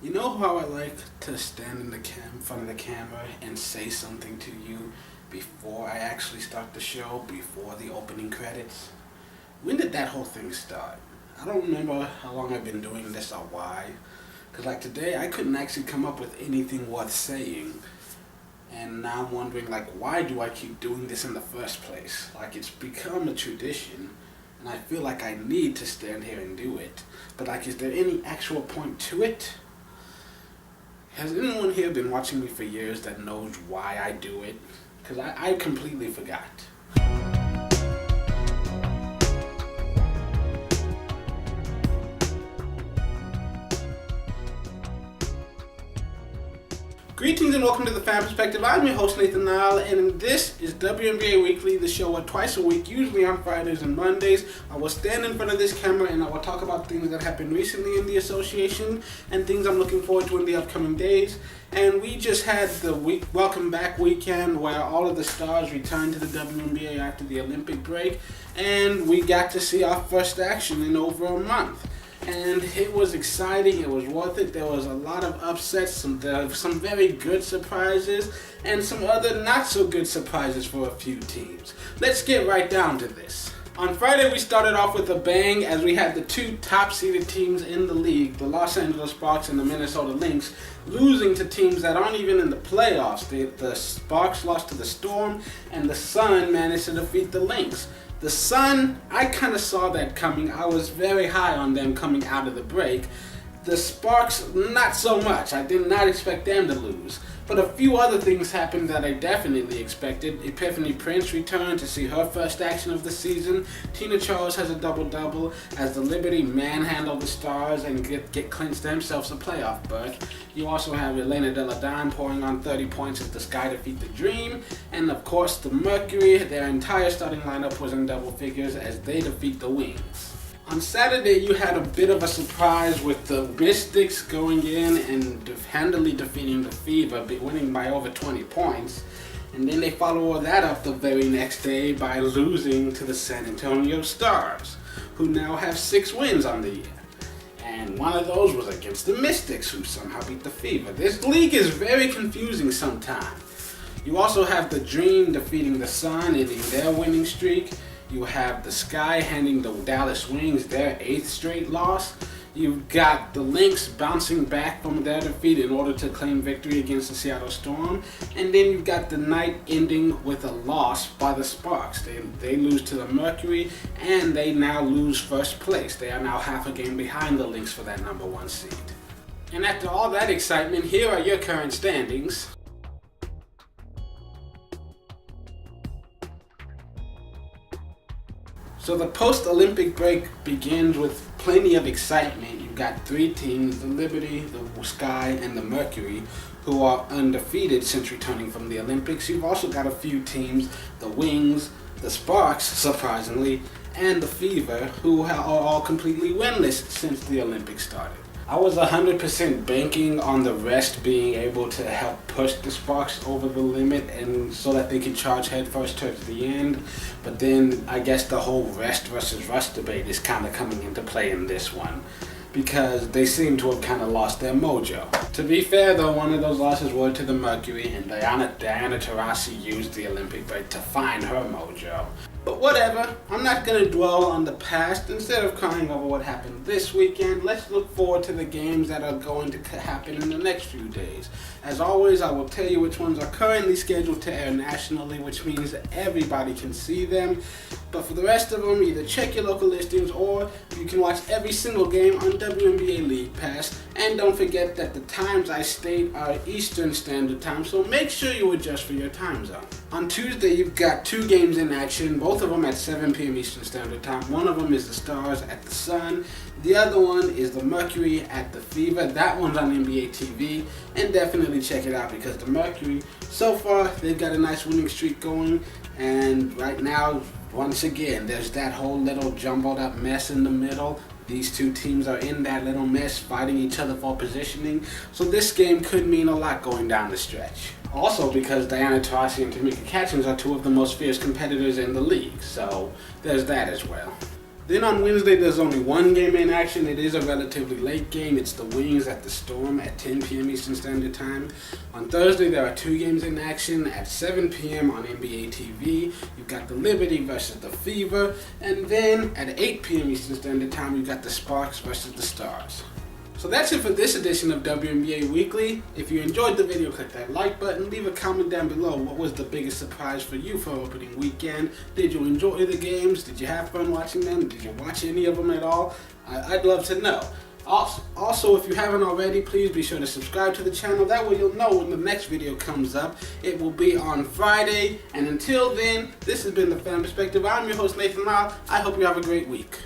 You know how I like to stand in front of the camera and say something to you before I actually start the show, before the opening credits? When did that whole thing start? I don't remember how long I've been doing this or why. Because like today, I couldn't actually come up with anything worth saying. And now I'm wondering, like, why do I keep doing this in the first place? Like, it's become a tradition, and I feel like I need to stand here and do it. But like, is there any actual point to it? Has anyone here been watching me for years that knows why I do it? Because I completely forgot. Greetings and welcome to the Fan Perspective. I'm your host Nathan Nile, and this is WNBA Weekly, the show where twice a week, usually on Fridays and Mondays, I will stand in front of this camera and I will talk about things that happened recently in the association and things I'm looking forward to in the upcoming days. And we just had the welcome back weekend where all of the stars returned to the WNBA after the Olympic break, and we got to see our first action in over a month. And it was exciting, it was worth it. There was a lot of upsets, some very good surprises, and some other not so good surprises for a few teams. Let's get right down to this. On Friday, we started off with a bang as we had the two top-seeded teams in the league, the Los Angeles Sparks and the Minnesota Lynx, losing to teams that aren't even in the playoffs. The Sparks lost to the Storm, and the Sun managed to defeat the Lynx. The Sun, I kind of saw that coming. I was very high on them coming out of the break. The Sparks, not so much. I did not expect them to lose. But a few other things happened that I definitely expected. Epiphanny Prince returned to see her first action of the season. Tina Charles has a double-double as the Liberty manhandle the Stars and get clinched themselves a playoff berth. You also have Elene Della Donne pouring on 30 points as the Sky defeat the Dream. And of course the Mercury, their entire starting lineup was in double figures as they defeat the Wings. On Saturday, you had a bit of a surprise with the Mystics going in and handily defeating the Fever, winning by over 20 points. And then they follow that up the very next day by losing to the San Antonio Stars, who now have 6 wins on the year. And one of those was against the Mystics, who somehow beat the Fever. This league is very confusing sometimes. You also have the Dream defeating the Sun, ending their winning streak. You have the Sky handing the Dallas Wings their 8th straight loss. You've got the Lynx bouncing back from their defeat in order to claim victory against the Seattle Storm. And then you've got the night ending with a loss by the Sparks. They lose to the Mercury, and they now lose first place. They are now half a game behind the Lynx for that number 1 seed. And after all that excitement, here are your current standings. So the post-Olympic break begins with plenty of excitement. You've got 3 teams, the Liberty, the Sky, and the Mercury, who are undefeated since returning from the Olympics. You've also got a few teams, the Wings, the Sparks, surprisingly, and the Fever, who are all completely winless since the Olympics started. I was 100% banking on the rest being able to help push the Sparks over the limit and so that they could charge headfirst towards the end. But then I guess the whole rest versus rust debate is kind of coming into play in this one, because they seem to have kind of lost their mojo. To be fair though, one of those losses was to the Mercury, and Diana Taurasi used the Olympic break to find her mojo. But whatever, I'm not going to dwell on the past. Instead of crying over what happened this weekend, let's look forward to the games that are going to happen in the next few days. As always, I will tell you which ones are currently scheduled to air nationally, which means that everybody can see them. But for the rest of them, either check your local listings or you can watch every single game on WNBA League Pass. And don't forget that the times I state are Eastern Standard Time, so make sure you adjust for your time zone. On Tuesday, you've got 2 games in action, both of them at 7 p.m. Eastern Standard Time. One of them is the Stars at the Sun. The other one is the Mercury at the Fever. That one's on NBA TV, and definitely check it out because the Mercury, so far, they've got a nice winning streak going, and right now, once again, there's that whole little jumbled up mess in the middle. These two teams are in that little mess, fighting each other for positioning, so this game could mean a lot going down the stretch. Also because Diana Taurasi and Tamika Catchings are 2 of the most fierce competitors in the league, so there's that as well. Then on Wednesday, there's only one game in action. It is a relatively late game. It's the Wings at the Storm at 10 p.m. Eastern Standard Time. On Thursday, there are two games in action at 7 p.m. on NBA TV. You've got the Liberty versus the Fever. And then at 8 p.m. Eastern Standard Time, you've got the Sparks versus the Stars. So that's it for this edition of WNBA Weekly. If you enjoyed the video, click that like button. Leave a comment down below. What was the biggest surprise for you for opening weekend? Did you enjoy the games? Did you have fun watching them? Did you watch any of them at all? I'd love to know. Also, if you haven't already, please be sure to subscribe to the channel. That way you'll know when the next video comes up. It will be on Friday. And until then, this has been The Fan Perspective. I'm your host, Nathan Lyle. I hope you have a great week.